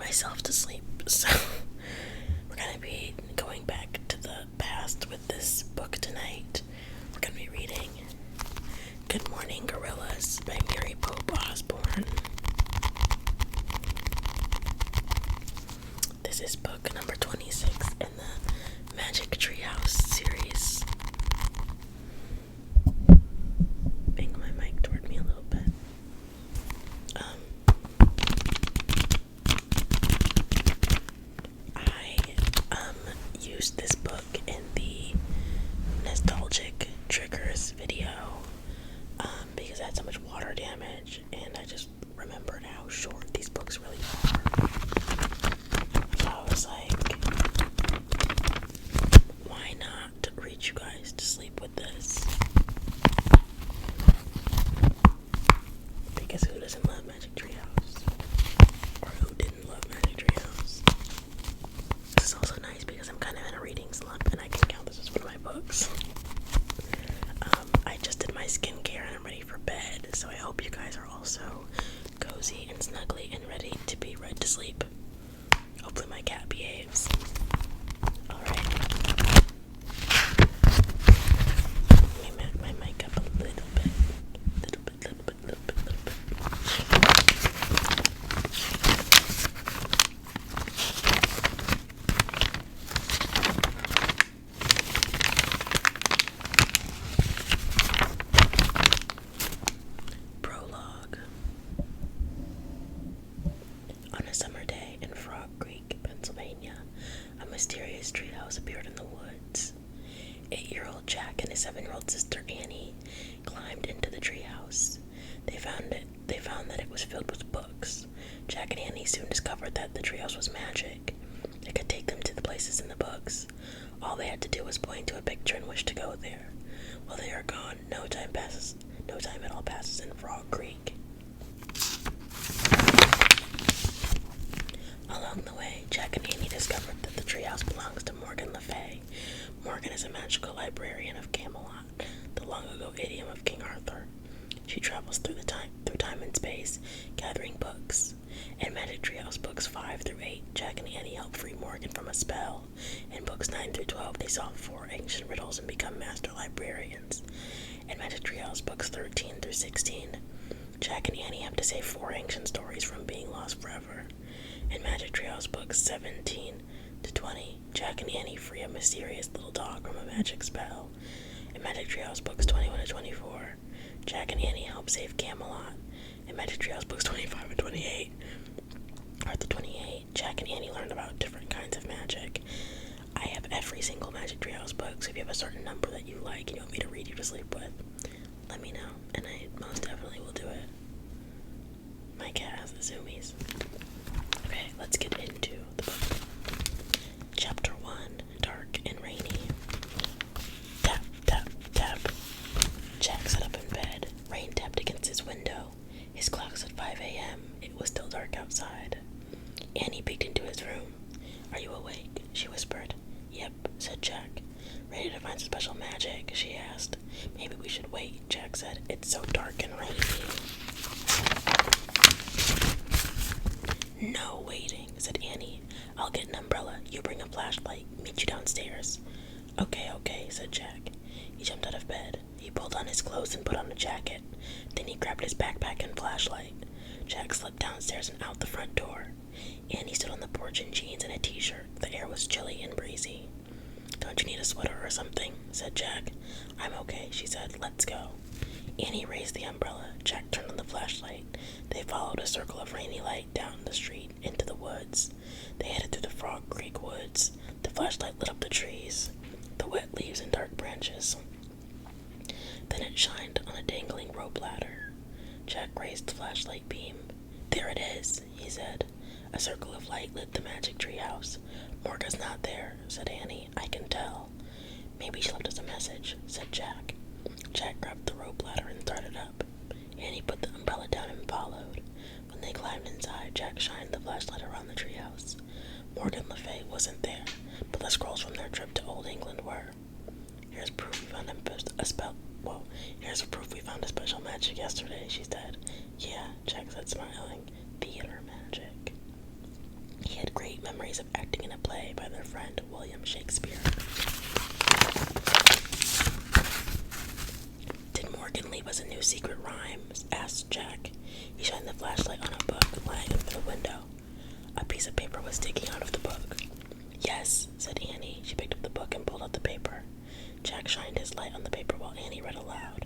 myself to sleep. So we're gonna be going back to the past with this book tonight. We're gonna be reading Good Morning Gorillas by Mary Pope Osborne. This is book number 26 in the Magic Treehouse series. Bang my mic toward me a little bit. I used this book in the nostalgic triggers video because I had so much water damage, and I just remembered how short these books really are. So I was like, why not read you guys to sleep with this? Because who doesn't love Magic Treehouse? Or who didn't love Magic Treehouse? This is also nice because I'm kind of in a reading slump and I can count this as one of my books. I just did my skincare and I'm ready for bed, so I hope you guys are also cozy and snuggly and ready to be read to sleep. Hopefully my cat behaves. Alright. Let me back my mic up a little bit. Little bit. Prologue. On a summer day in Frog Creek, Pennsylvania, a mysterious treehouse appeared in the woods. 8-year-old Jack and his 7-year-old sister Annie climbed into the treehouse. They found that it was filled with books. Jack and Annie soon discovered that the treehouse was magic. It could take them to the places in the books. All they had to do was point to a picture and wish to go there. While they are gone, no time at all passes in Frog Creek. Along the way, Jack and Annie discovered that the treehouse belongs to Morgan Le Fay. Morgan is a magical librarian of Camelot, the long-ago idiom of King Arthur. She travels through time and space, gathering books. In Magic Treehouse books 5 through 8, Jack and Annie help free Morgan from a spell. In books 9 through 12, they solve 4 ancient riddles and become master librarians. In Magic Treehouse books 13 through 16, Jack and Annie have to save 4 ancient stories from being lost forever. In Magic Treehouse books 17 to 20, Jack and Annie free a mysterious little dog from a magic spell. In Magic Treehouse books 21 to 24, Jack and Annie help save Camelot. In Magic Treehouse books 25 and 28, Jack and Annie learn about different kinds of magic. I have every single Magic Treehouse book, so if you have a certain number that you like and you want me to read you to sleep with, let me know, and I most definitely will do it. My cat has the zoomies. Okay, let's get into the book. Chapter 1, Dark and Rainy. Tap, tap, tap. Jack sat up in bed. Rain tapped against his window. His clock said 5 a.m. It was still dark outside. Annie peeked into his room. "Are you awake?" she whispered. "Yep," said Jack. "Ready to find some special magic?" she asked. "Maybe we should wait," Jack said. "It's so dark and rainy." "No waiting," said Annie. "I'll get an umbrella. You bring a flashlight. Meet you downstairs." Okay, said Jack. He jumped out of bed. He pulled on his clothes and put on a jacket. Then he grabbed his backpack and flashlight. Jack slipped downstairs and out the front door. Annie stood on the porch in jeans and a t-shirt. The air was chilly and breezy. "Don't you need a sweater or something?" said Jack. "I'm okay," she said. "Let's go." Annie raised the umbrella. Jack turned on the flashlight. They followed a circle of rainy light down the street into the woods. They headed through the Frog Creek woods. The flashlight lit up the trees, the wet leaves and dark branches. Then it shined on a dangling rope ladder. Jack raised the flashlight beam. "There it is," he said. A circle of light lit the Magic Treehouse. "Morgan's not there," said Annie. "I can tell." "Maybe she left us a message," said Jack. Jack grabbed the rope ladder and started up. Annie put the umbrella down and followed. When they climbed inside, Jack shined the flashlight around the treehouse. Morgan Le Fay wasn't there, but the scrolls from their trip to Old England were. Here's proof we found a special magic yesterday," she said. "Yeah," Jack said, smiling. "Theater magic." had great memories of acting in a play by their friend William Shakespeare. Did Morgan leave us a new secret rhyme? Asked Jack. He shined the flashlight on a book lying over the window. A piece of paper was sticking out of the book. Yes, said Annie. She picked up the book and pulled out the paper. Jack shined his light on the paper while Annie read aloud.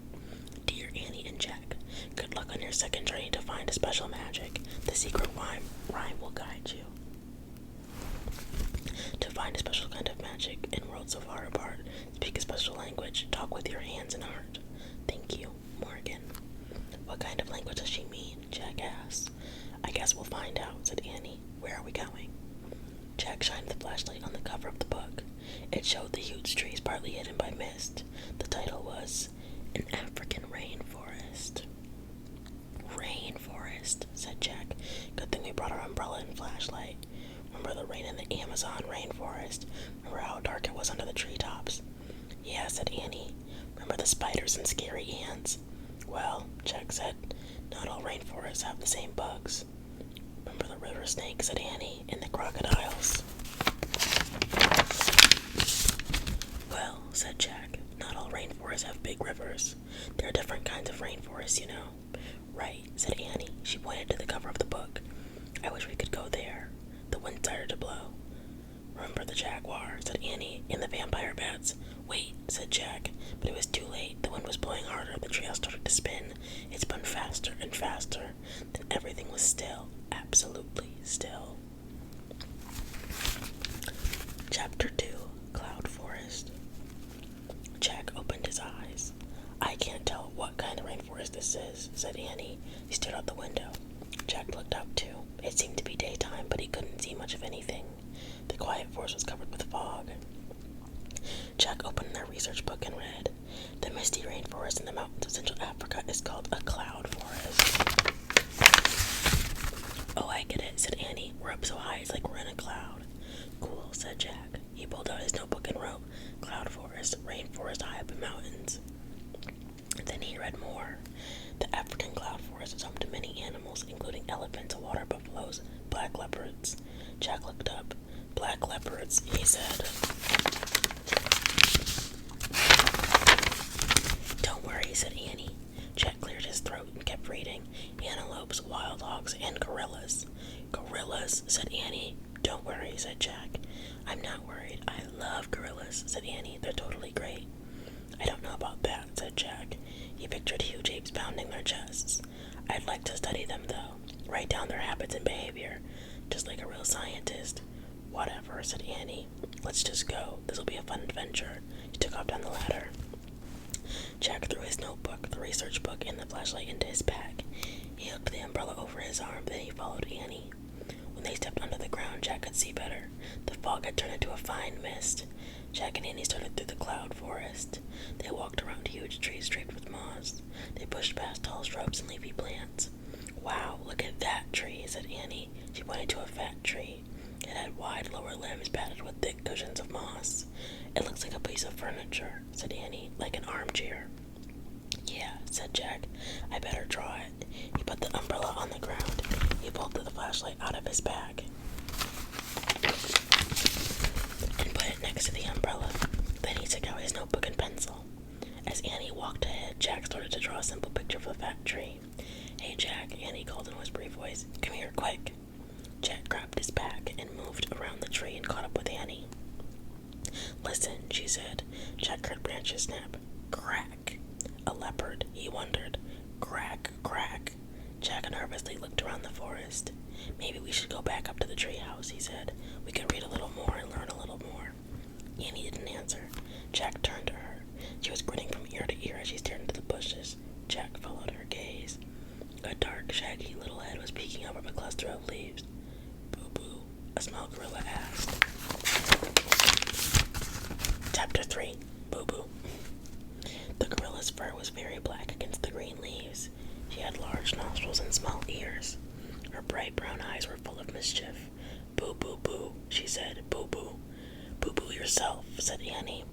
Dear Annie and Jack, good luck on your second journey to find a special magic. The secret rhyme will guide you. To find a special kind of magic in worlds so far apart, speak a special language, talk with your hands and heart. Thank you, Morgan. What kind of language does she mean? Jack asked. I guess we'll find out, said Annie. Where are we going? Jack shined the flashlight on the cover of the book. It showed the huge trees partly hidden by mist. The title was An African Rainforest. Rainforest, said Jack. Good thing we brought our umbrella and flashlight. Remember the rain in the Amazon rainforest? Remember how dark it was under the treetops? Yeah, said Annie. Remember the spiders and scary ants? Well, Jack said, not all rainforests have the same bugs. Remember the river snakes, said Annie, and the crocodiles? Well, said Jack, not all rainforests have big rivers. There are different kinds of rainforests, you know. Right, said Annie. She pointed to the cover of the book. I wish we could go there. The wind started to blow. Remember the jaguar, said Annie, and the vampire bats. Wait, said Jack, but it was too late. The wind was blowing harder. The treehouse started to spin. It spun faster and faster. Then everything was still, absolutely still. Chapter 2, Cloud Forest. Jack opened his eyes. I can't tell what kind of rainforest this is, said Annie. He stared out the window. Jack looked up too. It seemed to be daytime, but he couldn't see much of anything. The quiet forest was covered with fog. Jack opened their research book and read, The misty rainforest in the mountains of Central Africa is called a cloud forest. Oh, I get it, said Annie. We're up so high it's like we're in a cloud. Cool, said Jack. He pulled out his notebook and wrote, Cloud forest, rainforest high up in mountains. Then he read more. The African cloud forest is home to many animals, including elephants, water buffaloes, black leopards. Jack looked up. Black leopards, he said. Don't worry, said Annie. Jack cleared his throat and kept reading. Antelopes, wild hogs, and gorillas. Gorillas, said Annie. Don't worry, said Jack. I'm not worried. I love gorillas, said Annie. They're totally great. I don't know about that, said Jack. He pictured huge apes pounding their chests. I'd like to study them, though. Write down their habits and behavior, just like a real scientist. Whatever, said Annie. Let's just go. This'll be a fun adventure. He took off down the ladder. Jack threw his notebook, the research book, and the flashlight into his bag. He hooked the umbrella over his arm, then he followed Annie. When they stepped under the ground, Jack could see better. The fog had turned into a fine mist. Jack and Annie started through the cloud forest. They walked around huge trees draped with moss. They pushed past tall shrubs and leafy plants. Wow, look at that tree, said Annie. She pointed to a fat tree. It had wide lower limbs padded with thick cushions of moss. It looks like a piece of furniture, said Annie, like an armchair. Yeah, said Jack. I better draw it. He put the umbrella on the ground. He pulled the flashlight out of his bag and put it next to the umbrella. Then he took out his notebook and pencil. As Annie walked ahead, Jack started to draw a simple picture of a fat tree. Hey, Jack, Annie called in a whispery voice. Come here, quick. Jack grabbed his bag and moved around the tree and caught up with Annie. Listen, she said. Jack heard branches snap. Crack. A leopard, he wondered. Crack, crack. Jack nervously looked around the forest. Maybe we should go back up to the treehouse, he said. We can read a little more and learn a little more. Annie didn't answer. Jack turned to her. She was grinning from ear to ear as she stared into the bushes. Jack followed her gaze. A dark, shaggy little head was peeking out from a cluster of leaves. Boo-boo, a small gorilla asked. Chapter 3, Boo-boo. The gorilla's fur was very black against the green leaves. She had large nostrils and small ears. Her bright brown eyes were full of mischief. Boo-boo-boo, she said. Boo-boo. Boo-boo yourself, said Annie.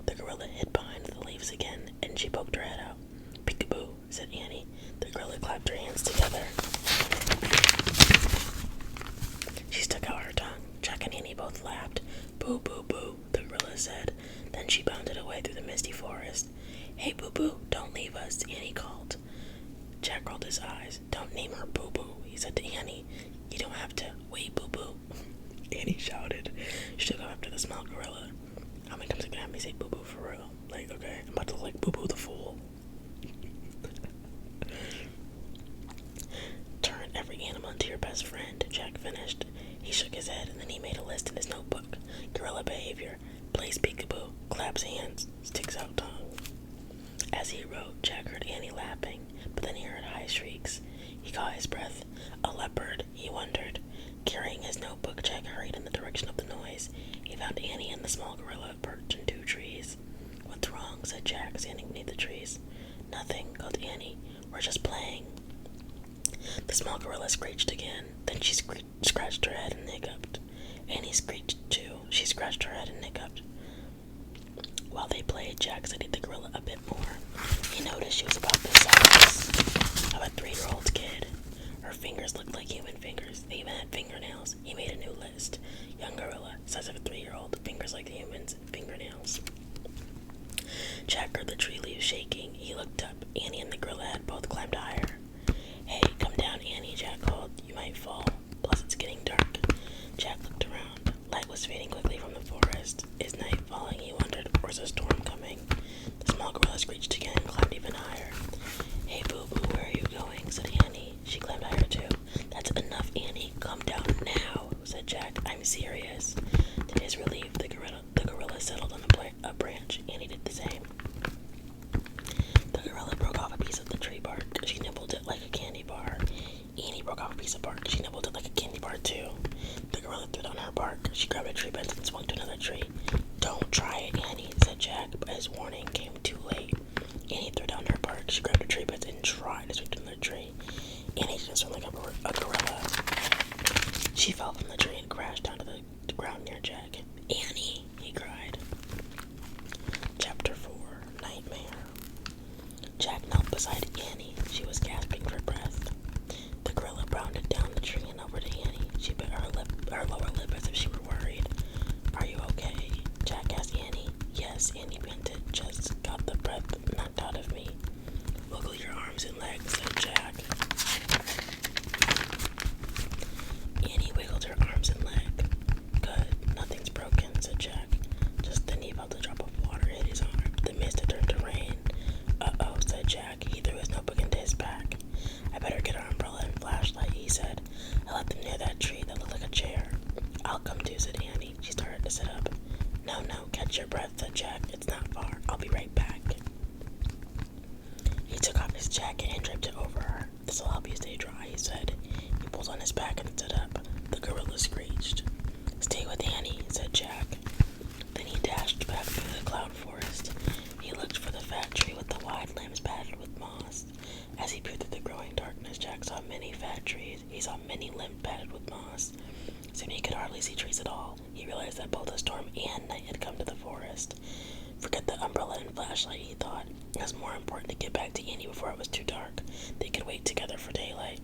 The gorilla hid behind the leaves again, and she poked her head out. Peek-a-boo, said Annie. The gorilla clapped her hands together. She stuck out her tongue. and Annie both laughed. Boo, boo, boo, the gorilla said. Then she bounded away through the misty forest. Hey, Boo Boo, don't leave us, Annie called. Jack rolled his eyes. Don't name her Boo Boo, he said to Annie. You don't have to. Wait, Boo Boo. Annie shouted. She took off after the small gorilla. How many times are you gonna have me say Boo Boo for real? Like, okay, I'm about to look like Boo Boo the Fool. Turn every animal into your best friend, Jack finished. He shook his head and then he made a list in his notebook. Gorilla behavior. Plays peekaboo. Claps hands. Sticks out tongue. As he wrote, Jack heard Annie laughing, but then he heard high shrieks. He caught his breath. A leopard, he wondered. Carrying his notebook, Jack hurried in the direction of the noise. He found Annie and the small gorilla perched in 2 trees. What's wrong? Said Jack, standing beneath the trees. Nothing, called Annie. We're just playing. The small gorilla screeched again. Then she scratched her head and hiccuped. Annie screeched too. She scratched her head and hiccuped. While they played, Jack studied the gorilla a bit more. He noticed she was about the size of a 3-year-old kid. Her fingers looked like human fingers. They even had fingernails. He made a new list. Young gorilla, size of a 3-year-old, fingers like humans, fingernails. Jack heard the tree leaves shaking. He looked up. Annie and the gorilla had both climbed higher. Hey, come down, Annie, Jack called. You might fall. Plus, it's getting dark. Jack looked around. Light was fading quickly from the forest. Is night falling? He wondered. Or is a storm coming? The small gorilla screeched again and climbed even higher. Hey, Boo Boo, where are you going? Said Annie. She climbed higher too. That's enough, Annie. Come down now, said Jack. I'm serious. To his relief, the gorilla settled on a branch. Annie did the same. The gorilla broke off a piece of the tree bark. She nibbled it like a candy bar. Annie broke off a piece of bark. She nibbled it like a candy bar too. The gorilla threw down her bark. She grabbed a tree bench and swung to another tree. Don't try it, Annie, said Jack, but his warning came too late. Annie threw down her bark. She grabbed a tree bench and tried to swing to another tree. Annie didn't swing like a gorilla. She fell from the tree and crashed down to the ground near Jack. Annie, he cried. Chapter 4, Nightmare. Jack knelt beside Annie. She was gasping for breath. The gorilla bounded down the tree and over to Annie. She bit her lower lip as if she were worried. Are you okay? Jack asked Annie. Yes, Annie panted. Just got the breath knocked out of me. Wiggle your arms and legs, said Jack. Annie wiggled her arms and leg. Good, nothing's broken, said Jack. Just then he felt a drop of water hit his arm. The mist had turned to rain. Uh-oh, said Jack. He threw his notebook into his pack. I better get our umbrella and flashlight, he said. I left them near that tree that looked like a chair. I'll come too, said Annie. She started to sit up. No, catch your breath, said Jack. It's not far. I'll be right back. He took off his jacket and draped it over her. This'll help you stay dry, he said. He pulled on his back and stood up. The gorilla screeched. Stay with Annie, said Jack. Then he dashed back through the cloud forest. He looked for the fat tree with the wide limbs padded with moss. As he peered through the growing darkness, Jack saw many fat trees. He saw many limbs padded with moss. Soon he could hardly see trees at all. He realized that both a storm and night had come to the forest. Forget the umbrella and flashlight, he thought. It was more important to get back to Annie before it was too dark. They could wait together for daylight.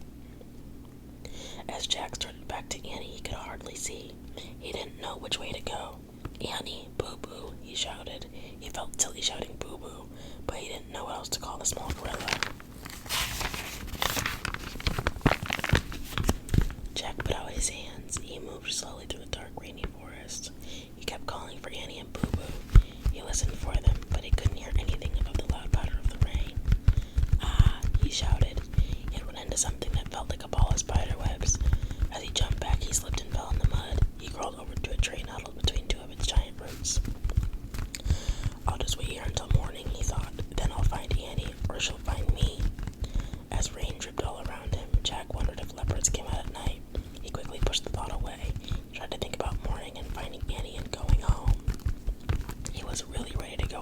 As Jack started back to Annie, he could hardly see. He didn't know which way to go. Annie, Boo Boo, he shouted. He felt silly shouting Boo Boo, but he didn't know what else to call the small gorilla. Jack put out his hands. He moved slowly through the dark, rainy forest. He kept calling for Annie and Boo Boo. He listened for them, but he couldn't hear anything above the loud patter of the rain. Ah, he shouted. He had run into something that felt like a ball of spider webs. As he jumped back, he slipped and fell in the mud. He crawled over to a tree and huddled between 2 of its giant roots. I'll just wait here until morning, he thought. Then I'll find Annie, or she'll find me. As rain dripped all around him, Jack wondered if leopards came out at night. He quickly pushed the thought away. He tried to think about morning and finding Annie and going home. He was really ready to go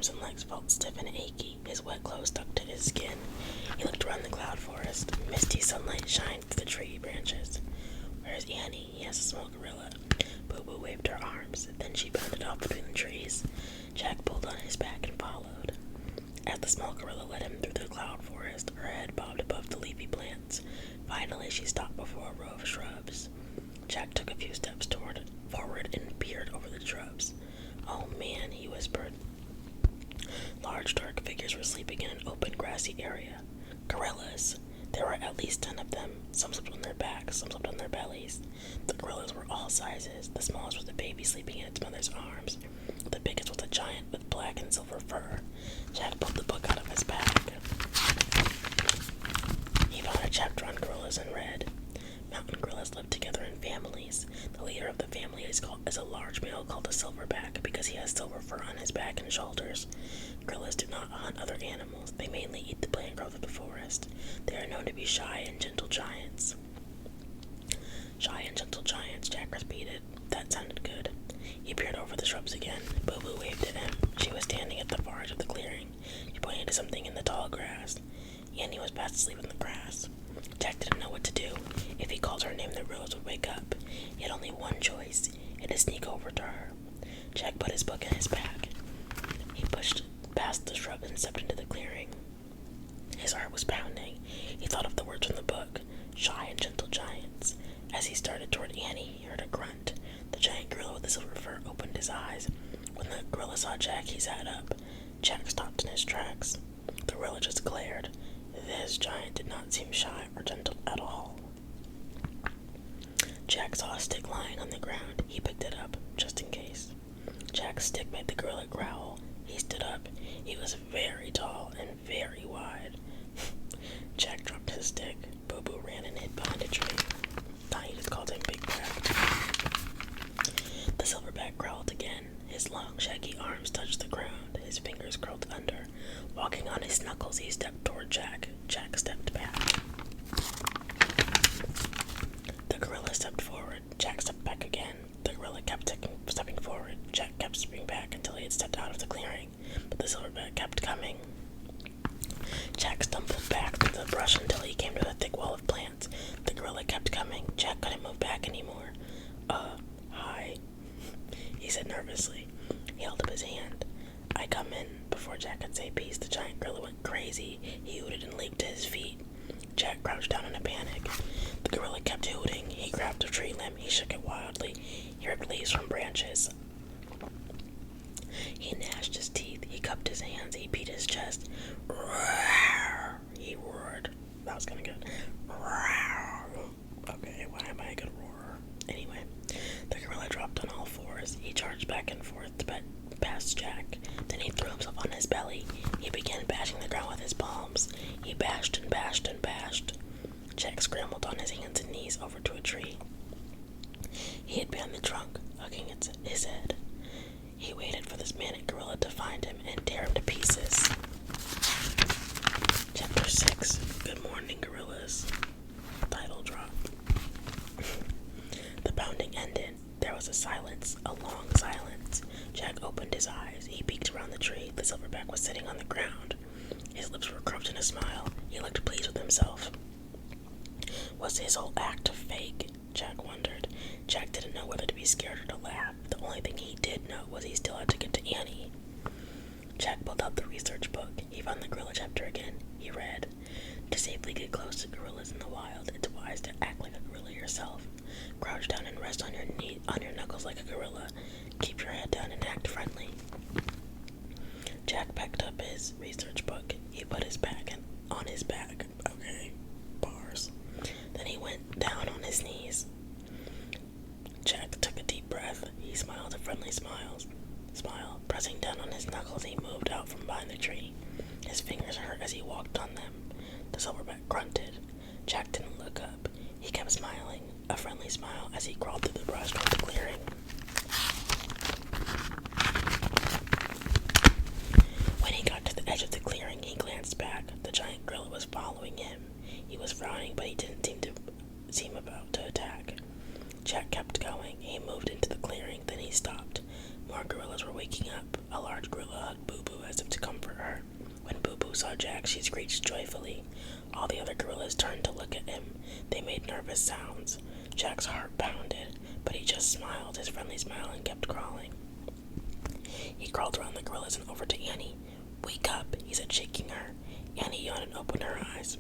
arms and legs felt stiff and achy. His wet clothes stuck to his skin. He looked around the cloud forest. Misty sunlight shined through the tree branches. "Where's Annie?" he asked the small gorilla. Boo Boo waved her arms. Then she bounded off between the trees. Jack pulled on his back and followed. As the small gorilla led him through the cloud forest, her head bobbed above the leafy plants. Finally, she stopped before a row of shrubs. Jack took a few steps forward and peered over the shrubs. "Oh man," he whispered. Large dark figures were sleeping in an open grassy area. Gorillas. There were at least 10 of them. Some slept on their backs, some slept on their bellies. The gorillas were all sizes. The smallest was a baby sleeping in its mother's arms. The biggest was a giant with black and silver fur. Jack pulled the book out of his bag. He found a chapter on gorillas and read. Mountain gorillas live together in families. The leader of the family is a large male called a silverback because he has silver fur on his back and shoulders. Gorillas do not hunt other animals. They mainly eat the plant growth of the forest. They are known to be shy and gentle giants. Shy and gentle giants, Jack repeated. That sounded good. He peered over the shrubs again. Boo Boo waved at him. She was standing at the far edge of the clearing. She pointed to something in the tall grass. Annie was fast asleep in the grass. Jack didn't know what to do. If he called her name, the gorillas would wake up. He had only one choice. He had to sneak over to her. Jack put his book in his bag. He pushed past the shrubs and stepped into the clearing. His heart was pounding. He thought of the words from the book, shy and gentle giants. As he started toward Annie, he heard a grunt. The giant gorilla with the silver fur opened his eyes. When the gorilla saw Jack, he sat up. Jack stopped in his tracks. The gorilla just glared. This giant did not seem shy or gentle at all. Jack saw a stick lying on the ground. He picked it up, just in case. Jack's stick made the gorilla growl. He stood up. He was very tall and very wide. Jack dropped his stick. Boo Boo ran and hid behind a tree. He just called him Big Jack. The silverback growled again. His long, shaggy arms touched the ground. His fingers curled under. Walking on his knuckles, he stepped toward Jack. Jack stepped back. The gorilla stepped forward. Jack stepped back again. The gorilla kept stepping forward. Jack kept stepping back until he had stepped out of the clearing, but the silverback kept coming. Jack stumbled back through the brush until he came to a thick wall of plants. The gorilla kept coming. Jack couldn't move back anymore. Hi, he said nervously. He held up his hand. "I come in." Before Jack could say peace, the giant gorilla went crazy. He hooted and leaped to his feet. Jack crouched down in a panic. The gorilla kept hooting. He grabbed a tree limb. He shook it wildly. He ripped leaves from branches. He gnashed his teeth. He cupped his hands. He beat his chest. Roar! He roared. That was kind of good. Roar! Okay, why am I a good roarer? Anyway, the gorilla dropped on all fours. He charged back and forth past Jack. Then he threw himself on his belly. He began bashing the ground with his palms. He bashed and bashed and bashed. Jack scrambled on his hands and knees over to a tree. He hid behind the trunk, hugging his head. He waited for this manic gorilla to find him and tear him to pieces. Chapter 6. Good morning, gorillas. Title drop. The pounding ended. There was a silence, a long silence. Jack opened his eyes. He peeked around the tree. The silverback was sitting on the ground. His lips were curved in a smile. He looked pleased with himself. Was his whole act a fake? Jack wondered. Jack didn't know whether to be scared or to laugh. The only thing he did know was he still had to get to Annie. Jack pulled out the research book. He found the gorilla chapter again. He read, "To safely get close to gorillas in the wild, it's wise to act like a gorilla yourself. Crouch down and rest on your knuckles like a gorilla. Keep your head down and act friendly." Jack packed up his research book. He put his bag on his back. Okay, bars. Then he went down on his knees. Jack took a deep breath. He smiled a friendly smile. Pressing down on his knuckles, he moved out from behind the tree. His fingers hurt as he walked on them. The silverback grunted. Jack didn't look up. He kept smiling, a friendly smile, as he crawled through the brush toward the clearing. When he got to the edge of the clearing, he glanced back. The giant gorilla was following him. He was frowning, but he didn't seem about to attack. Jack kept going. He moved into the clearing, then he stopped. More gorillas were waking up. A large gorilla hugged Boo Boo as if to comfort her. When Boo Boo saw Jack, she screeched joyfully. All the other gorillas turned to look at him. They made nervous sounds. Jack's heart pounded, but he just smiled his friendly smile and kept crawling. He crawled around the gorillas and over to Annie. "Wake up," he said, shaking her. Annie yawned and opened her eyes.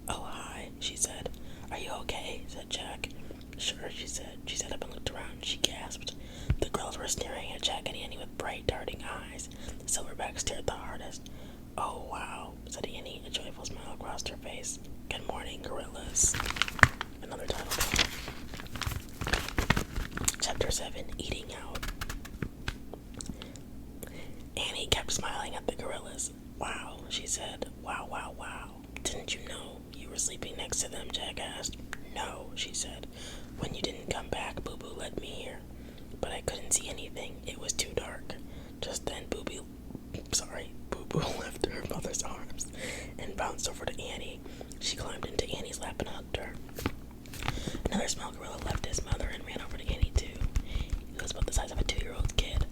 "Oh, hi," she said. "Are you okay?" said Jack. "Sure," she said. She sat up and looked around. She gasped. The girls were staring at Jack and Annie with bright, darting eyes. The silverback stared the hardest. "Oh, wow," said Annie, a joyful smile crossed her face. "Good morning, gorillas." Another title. Chapter 7, Eating Out. Annie kept smiling at the gorillas. "Wow," she said. "Wow, wow, wow. Didn't you know you were sleeping next to them?" Jack asked. "No," she said. "When you didn't come back, Boo Boo led me here. But I couldn't see anything. It was too dark." Just then, Boo Boo left her mother's arms and bounced over to Annie. She climbed into Annie's lap and hugged her. Another small gorilla left his mother and ran over to Annie too. He was about the size of a 2-year-old kid.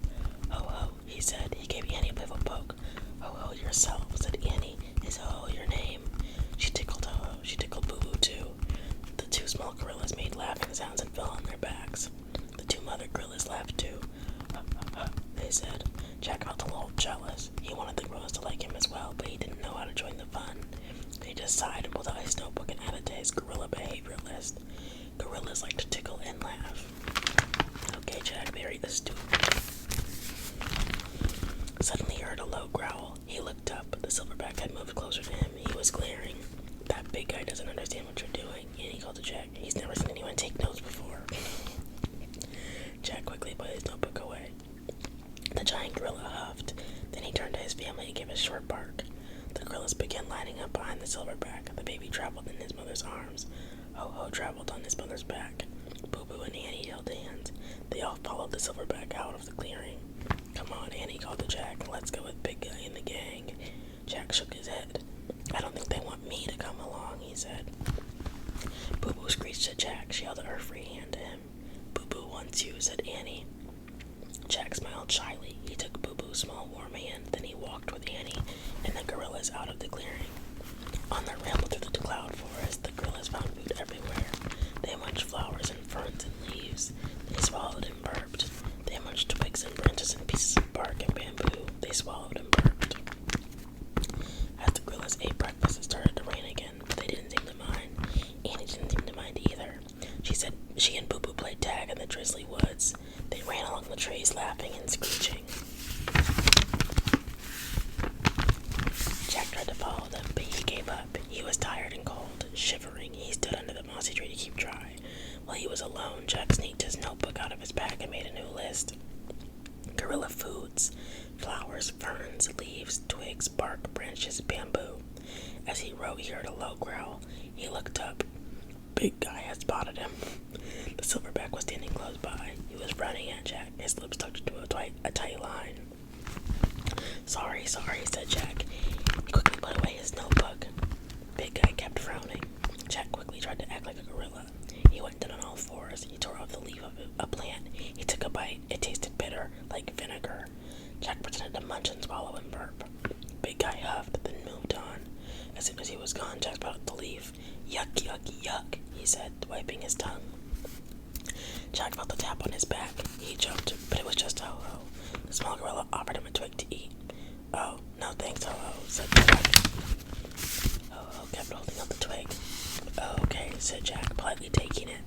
"Ho ho," he said. He gave Annie a playful poke. "Ho ho yourself," said Annie. "Is ho ho your name?" She tickled Ho ho. She tickled Boo Boo too. The two small gorillas made laughing sounds and fell on their backs. The two mother gorillas laughed too. They said. Jack felt a little jealous. He wanted the gorillas to like him as well, but he didn't know how to join the fun. He just sighed and pulled out his notebook and added to his gorilla behavior list. Gorillas like to tickle and laugh. Okay, Jack, very astute. Suddenly he heard a low growl. He looked up. The silverback had moved closer to him. He was glaring. "That big guy doesn't understand what you're doing," Annie called to Jack. "He's never seen anyone take notes before." Jack quickly put his notebook away. The giant gorilla huffed. Then he turned to his family and gave a short bark. The gorillas began lining up behind the silverback. The baby traveled in his mother's arms. Ho Ho traveled on his mother's back. Boo Boo and Annie held hands. They all followed the silverback out of the clearing. "Come on," Annie called to Jack. "Let's go with Big Guy and the gang." Jack shook his head. "I don't think they want me to come along," he said. Boo Boo screeched at Jack. She held out her free hand to him. "Boo Boo wants you," said Annie. Jack smiled shyly. He took Boo Boo's small warm hand. Then he walked with Annie and the gorillas out of the clearing. On their ramble through the cloud forest, the gorillas found food everywhere. They munched flowers and ferns and leaves. They swallowed and burped. They munched twigs and branches and pieces of bark and bamboo. They swallowed and burped. As the gorillas ate breakfast, it started to rain again, but they didn't seem to mind. Annie didn't seem to mind either. She said she and Boo Boo played tag in the drizzly woods. They ran along the trees, laughing and screeching. Jack tried to follow them, but he gave up. He was tired and cold. Shivering, he stood under the mossy tree to keep dry. While he was alone, Jack sneaked his notebook out of his bag and made a new list. Gorilla foods: flowers, ferns, leaves, twigs, bark, branches, bamboo. As he wrote, he heard a low growl. He looked up. Big Guy had spotted him. The silverback was standing close by. He was running at Jack. His lips tucked into a tight line. Sorry, said Jack. He quickly put away his notebook. Big Guy kept frowning. Jack quickly tried to act like a gorilla. He went down on all fours. He tore off the leaf of a plant. He took a bite. It tasted bitter, like vinegar. Jack pretended to munch and swallow and burp. Big Guy huffed, then moved on. As soon as he was gone, Jack spat out the leaf. Yuck, yuck, yuck, he said, wiping his tongue. Jack felt the tap on his back. He jumped, but it was just Ho Ho. The small gorilla offered him a twig to eat. "Oh, no thanks, Ho Ho," said Jack. Ho Ho kept holding out the twig. "Okay," said Jack, politely taking it.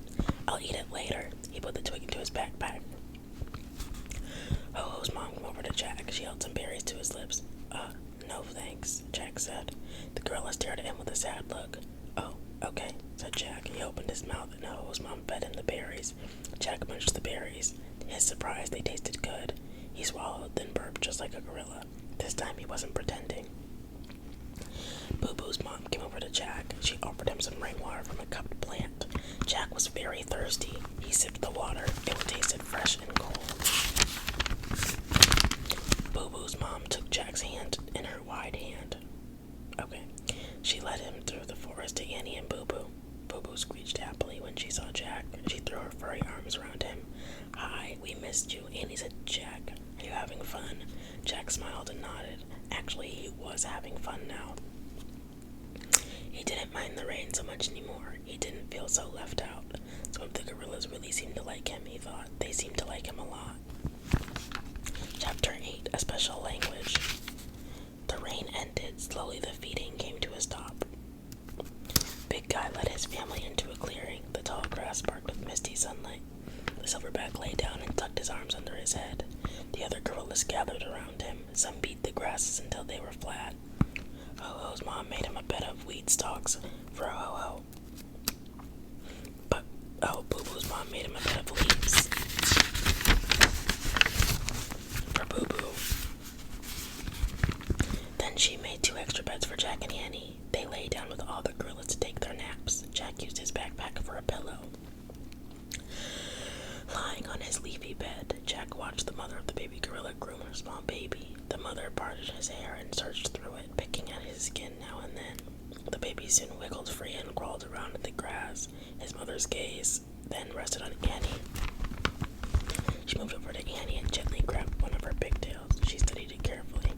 "I'll eat it later." He put the twig into his backpack. Ho Ho's mom came over to Jack. She held some berries to his lips. No thanks," Jack said. The gorilla stared at him with a sad look. "Oh, okay," said Jack. He opened his mouth and Ho Ho's mom fed him the berries. Jack munched the berries. To his surprise, they tasted good. He swallowed, then burped just like a gorilla. This time he wasn't pretending. Boo Boo's mom came over to Jack. She offered him some rainwater from a cupped plant. Jack was very thirsty. He sipped the water. It tasted fresh and cold. Boo Boo's mom took Jack's hand in her wide hand. She led him through the forest to Annie and Boo Boo. Boo Boo screeched happily when she saw Jack. She threw her furry arms around him. "Hi, we missed you," Annie said to Jack. "Are you having fun?" Jack smiled and nodded. Actually, he was having fun now. He didn't mind the rain so much anymore. He didn't feel so left out. Some of the gorillas really seemed to like him, he thought. They seemed to like him a lot. Chapter 8, A Special Language. The rain ended. Slowly the feeding came to a stop. Big Guy led his family into a clearing. The tall grass sparkled with misty sunlight. The silverback lay down and tucked his arms under his head. The other gorillas gathered around him. Some beat the grasses until they were flat. Ho-Ho's mom made him a bed of weed stalks for Ho-Ho. But Boo-Boo's mom made him a bed of leaves for Boo-Boo. Then she made 2 extra beds for Jack and Annie. They lay down with all the gorillas to take their naps. Jack used his backpack for a pillow. Lying on his leafy bed, Jack watched the mother of the baby gorilla groom her small baby. The mother parted his hair and searched through it, picking at his skin now and then. The baby soon wiggled free and crawled around in the grass. His mother's gaze then rested on Annie. She moved over to Annie and gently grabbed one of her pigtails. She studied it carefully.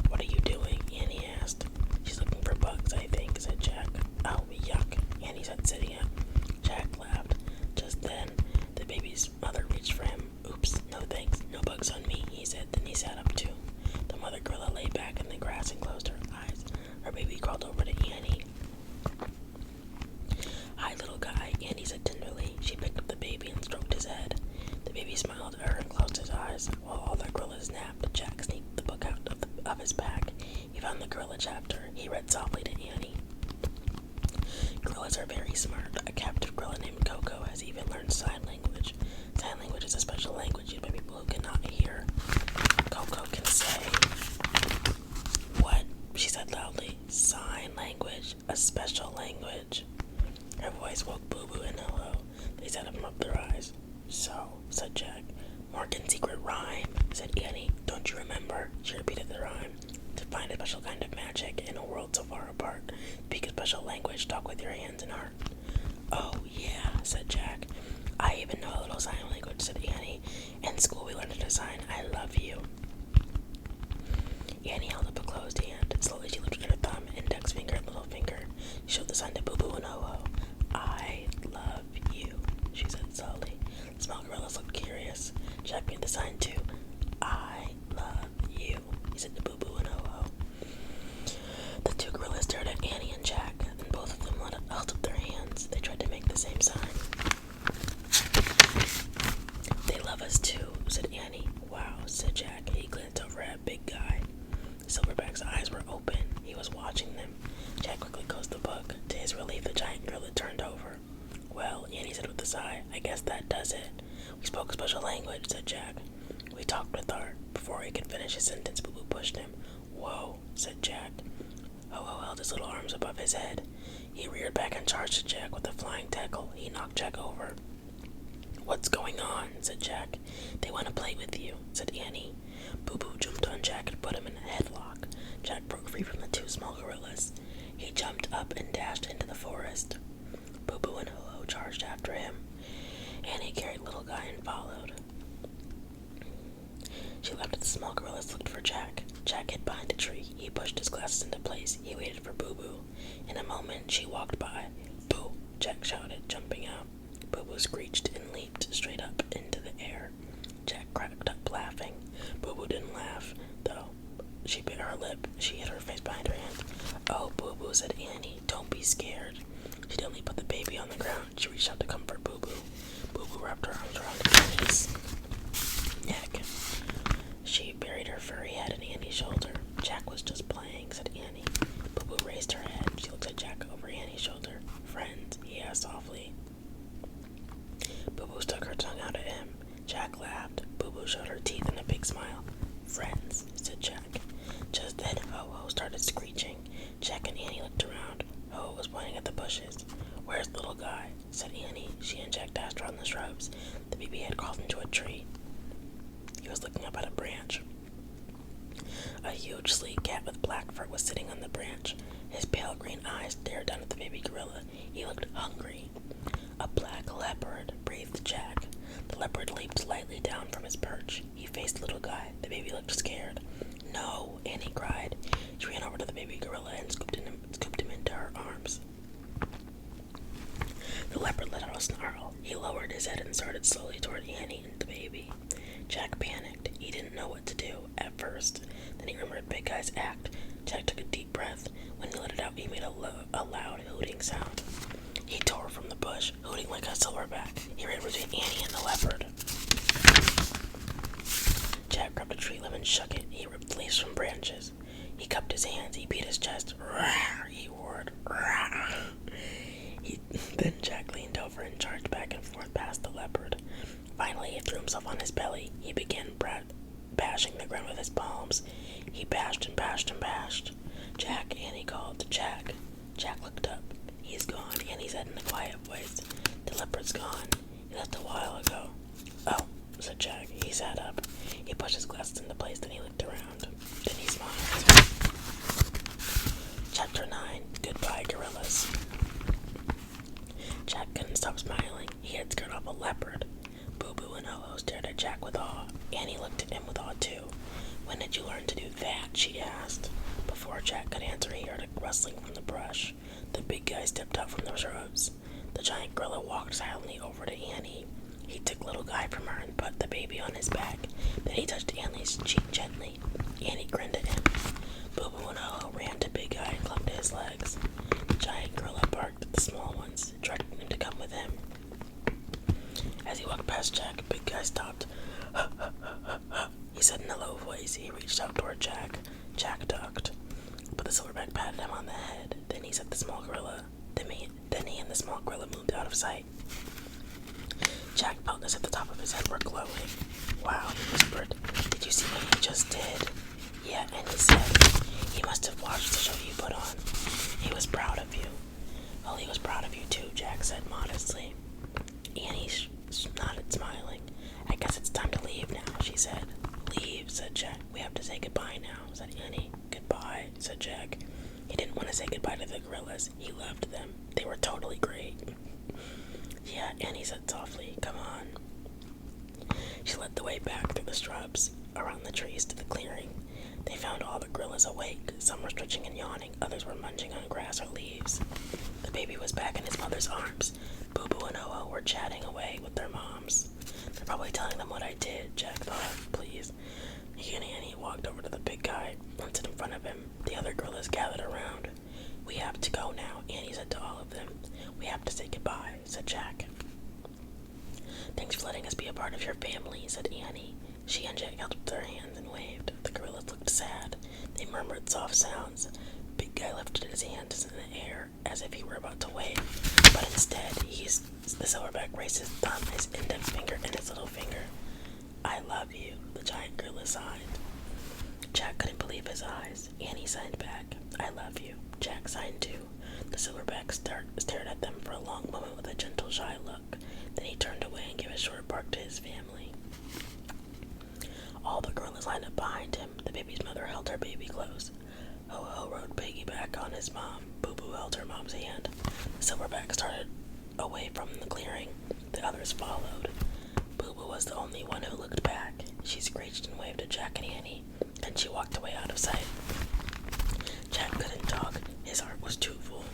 "What are you doing?" Annie asked. "She's looking for bugs, I think," said Jack. "Oh, yuck," Annie said, sitting up. Jack laughed. Just then, the baby's mother reached for him. "Oops, no thanks, no bugs on me," he said. Then he sat up too. The mother gorilla lay back in the grass and closed her eyes. Her baby crawled over to Annie. "Hi, little guy," Annie said tenderly. She picked up the baby and stroked his head. The baby smiled at her and closed his eyes. While all the gorillas napped, Jack sneaked the book out of his pack. He found the gorilla chapter. He read softly to Annie. "Gorillas are very smart. A captive gorilla named Coco has even learned sign language. Sign language is a special language used by people who cannot hear. Coco can say..." "What?" she said loudly. "Sign language. A special language." Her voice woke Boo-Boo and Ho-Ho. They sat up and rubbed their eyes. "So," said Jack. "Morgan's secret rhyme," said Annie. "Don't you remember?" She repeated the rhyme. "To find a special kind of magic in a world so far apart. Speak a special language, talk with your hands and heart." "Oh, yeah," said Jack. "I even know a little sign language," said Annie. "In school we learned how to sign 'I love you.'" Annie held up a closed hand. Slowly she lifted her thumb, index finger, and little finger. She showed the sign to Boo-Boo and Ho-Ho. "I love you," she said slowly. The small gorillas looked curious. Jack made the sign too. "I love you," he said to Boo-Boo and Ho-Ho. The 2 gorillas stared at Annie and Jack, and both of them held up their hands. They tried to make the same sign. "They love us too," said Annie. "Wow," said Jack. He glanced over at Big Guy. Silverback's eyes were open. He was watching them. Jack quickly closed the book. To his relief, the giant gorilla turned over. "Well," Annie said with a sigh, "I guess that does it. We spoke a special language," said Jack. "We talked with our..." Before he could finish his sentence, Boo-Boo pushed him. "Whoa," said Jack. Ho-Ho held his little arms above his head. He reared back and charged at Jack with a flying tackle. He knocked Jack over. "What's going on?" said Jack. "They want to play with you," said Annie. Boo-Boo jumped on Jack and put him in a headlock. Jack broke free from the 2 small gorillas. He jumped up and dashed into the forest. Boo-Boo and Ho-Ho charged after him. Annie carried little guy and followed. She laughed at the small gorillas, looked for Jack. Jack hid behind a tree. He pushed his glasses into place. He waited for Boo-Boo. In a moment, she walked by. "Boo!" Jack shouted, jumping out. Boo-Boo screeched and leaped straight up into the air. Jack cracked up laughing. Boo-Boo didn't laugh, though. She bit her lip. She hid her face behind her hand. "Oh, Boo-Boo," said Annie. "Don't be scared." She gently put the baby on the ground. She reached out to comfort Boo-Boo. Boo-Boo wrapped her arms around Annie's neck. She buried her furry head in Annie's shoulder. "Jack was just playing," said Annie. Boo-Boo raised her head. She looked at Jack over Annie's shoulder. "Friends?" he asked softly. Boo-Boo stuck her tongue out at him. Jack laughed. Boo-Boo showed her teeth in a big smile. "Friends," said Jack. Just then, Ho-Ho started screeching. Jack and Annie looked around. Ho-Ho was pointing at the bushes. "Where's the little guy?" said Annie. She and Jack dashed around the shrubs. The baby had crawled into a tree. He was looking up at a branch. A huge, sleek cat with black fur was sitting on the branch. His pale green eyes stared down at the baby gorilla. He looked hungry. "A black leopard," breathed Jack. The leopard leaped lightly down from his perch. He faced the little guy. The baby looked scared. started slowly toward Annie and the baby. Jack panicked. He didn't know what to do at first. Then he remembered Big Guy's act. Jack took a deep breath. When he let it out, he made a loud hooting sound. He tore from the bush, hooting like a silverback. He ran between Annie and the leopard. Jack grabbed a tree limb and shook it. He ripped leaves from branches. He cupped his hands. He beat his chest. Rawr, he roared. Rawr. Then Jack leaned over and charged back and forth past the leopard. Finally, he threw himself on his belly. He began bashing the ground with his palms. He bashed and bashed and bashed. Jack, Annie called. Jack. Jack looked up. He's gone, Annie said in a quiet voice. The leopard's gone. He left a while ago. Oh, said Jack. He sat up. He pushed his glasses into place, then he looked around. Then he smiled. Chapter 9. Goodbye, Gorillas. Jack couldn't stop smiling. He had scared off a leopard. Boo Boo and Ho Ho stared at Jack with awe. Annie looked at him with awe too. When did you learn to do that? She asked. Before Jack could answer, he heard a rustling from the brush. The big guy stepped out from the shrubs. The giant gorilla walked silently over to Annie. He took little Guy from her and put the baby on his back. Then he touched Annie's cheek gently. Annie grinned at him. Boo Boo and Ho Ho ran to Big Guy and clung to his legs. The giant gorilla barked at the small ones, directing them to come with him. As he walked past Jack, Big Guy stopped. He said in a low voice. He reached out toward Jack. Jack ducked, but the silverback patted him on the head. Then he said the small gorilla. Then he and the small gorilla moved out of sight. Jack felt as if the top of his head were glowing. Wow, he whispered. Did you see what you just did? Yeah, and he said, he must have watched the show you put on. He was proud of you. Well, he was proud of you too, Jack said modestly. Annie nodded, smiling. I guess it's time to leave now, she said. Leave, said Jack. We have to say goodbye now, said Annie. Goodbye, said Jack. He didn't want to say goodbye to the gorillas. He loved them. They were totally great. Yeah, Annie said softly. Come on. She led the way back through the shrubs, around the trees to the clearing. They found all the gorillas awake. Some were stretching and yawning. Others were munching on grass or leaves. The baby was back in his mother's arms. Boo Boo and Ho Ho were chatting away with their moms. They're probably telling them what I did, Jack thought. Please. He and Annie walked over to the big guy and stood in front of him. The other gorillas gathered around. We have to go now, Annie said to all of them. We have to say goodbye, said Jack. Thanks for letting us be a part of your family, said Annie. She and Jack held up their hands and waved. The gorillas looked sad. They murmured soft sounds. Big Guy lifted his hands in the air as if he were about to wave, but instead, the silverback raised his thumb, his index finger, and his little finger. I love you, the giant gorilla sighed. Jack couldn't believe his eyes. Annie signed back. I love you. Jack signed too. The silverback stared at them for a long moment with a gentle, shy look. Then he turned away and gave a short bark to his family. All the gorillas lined up behind him. The baby's mother held her baby close. Ho Ho rode piggyback on his mom. Boo Boo held her mom's hand. The silverback started away from the clearing. The others followed. Boo Boo was the only one who looked back. She screeched and waved at Jack and Annie. Then she walked away out of sight. Jack couldn't talk. His heart was too full.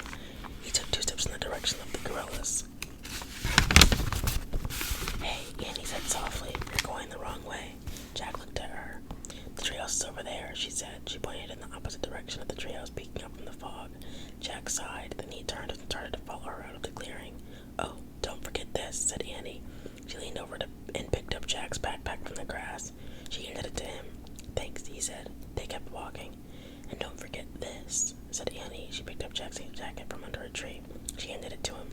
He took 2 steps in the direction of the gorillas. Hey, Annie said softly. You're going the wrong way. Jack looked at her. The treehouse is over there, she said. She pointed in the opposite direction of the treehouse peeking up from the fog. Jack sighed. Then he turned and started to follow her out of the clearing. Oh, don't forget this, said Annie. She leaned over and picked up Jack's backpack from the grass. She handed it to him. Thanks, he said. They kept walking. And don't forget this, said Annie. She picked up Jack's jacket from under a tree. She handed it to him.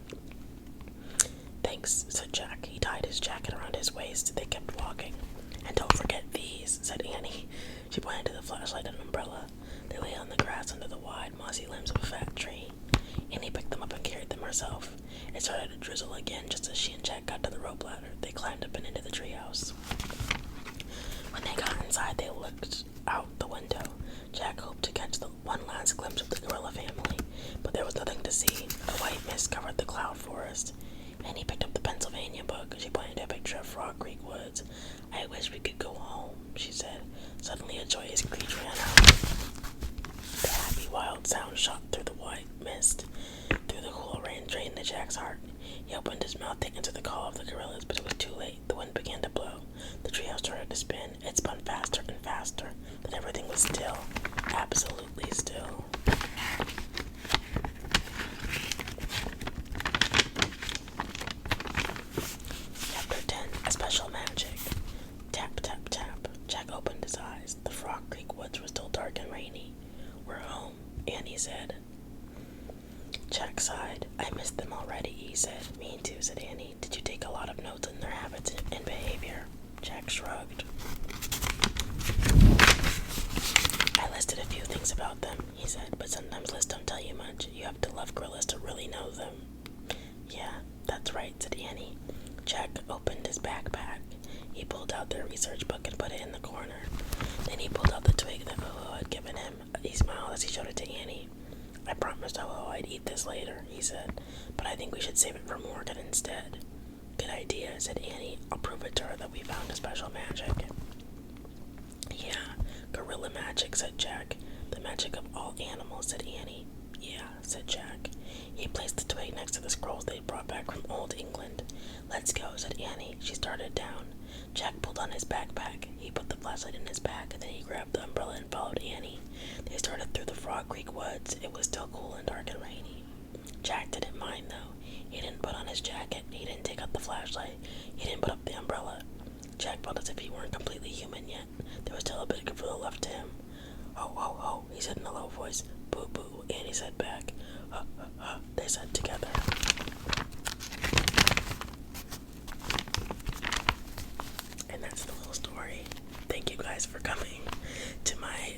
Thanks, said Jack. He tied his jacket around his waist. They kept walking. And don't forget these, said Annie. She pointed to the flashlight and umbrella. They lay on the grass under the wide, mossy limbs of a fat tree. Annie picked them up and carried them herself. It started to drizzle again just as she and Jack got to the rope ladder. They climbed up and into the treehouse. When they got inside, they looked out the window. Jack hoped to catch the one last glimpse of the gorilla family, but there was nothing to see. A white mist covered the cloud forest. Annie picked up the Pennsylvania book. She pointed to a picture of Frog Creek woods. I wish we could go home, she said. Suddenly a joyous screech ran out. The happy wild sound shot through the white mist. Through the cool rain drained into Jack's heart. He opened his mouth to answer the call of the gorillas, but it was too late. wind began to blow. The treehouse started to spin. It spun faster and faster. Then everything was still. Absolutely still. Chapter 10. A Special Magic. Tap, tap, tap. Jack opened his eyes. The Frog Creek woods were still dark and rainy. "We're home," Annie said. Jack sighed. "I missed them already," he said. "Me too," said Annie. "Did you take a lot of notes on their habits and behavior?" Jack shrugged. "I listed a few things about them," he said, "but sometimes lists don't tell you much. You have to love gorillas to really know them." "Yeah, that's right," said Annie. Jack opened his backpack. He pulled out their research book and put it in the corner. Then he pulled out the twig that Ho-Ho had given him. He smiled as he showed it to Annie. "I promised Ho-Ho I'd eat this later," he said, "but I think we should save it for Morgan instead." "Good idea," said Annie. "I'll prove it to her that we found a special magic." "Yeah, gorilla magic," said Jack. "The magic of all animals," said Annie. "Yeah," said Jack. He placed the twig next to the scrolls they brought back from Old England. "Let's go," said Annie. She started down. Jack pulled on his backpack. He put the flashlight in his bag, and then he grabbed the umbrella and followed Annie. They started through the Frog Creek woods. It was still cool and dark and rainy. Jack didn't mind, though. He didn't put on his jacket. He didn't take out the flashlight. He didn't put up the umbrella. Jack felt as if he weren't completely human yet. There was still a bit of further left to him. "Ho, ho, ho," he said in a low voice. "Boo, boo," Annie said back. "Huh, huh, huh," they said together. And that's the little story. Thank you guys for coming to my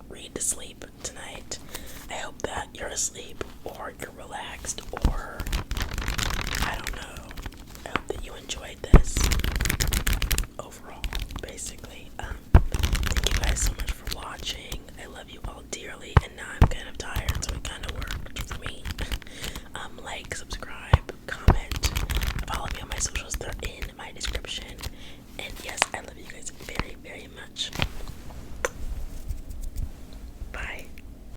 read to sleep tonight. I hope that you're asleep or you're relaxed or I don't know. I hope that you enjoyed this overall, basically. Thank you guys so much for watching. I love you all dearly, and now I'm kind of tired, so it kind of worked for me. Like, subscribe,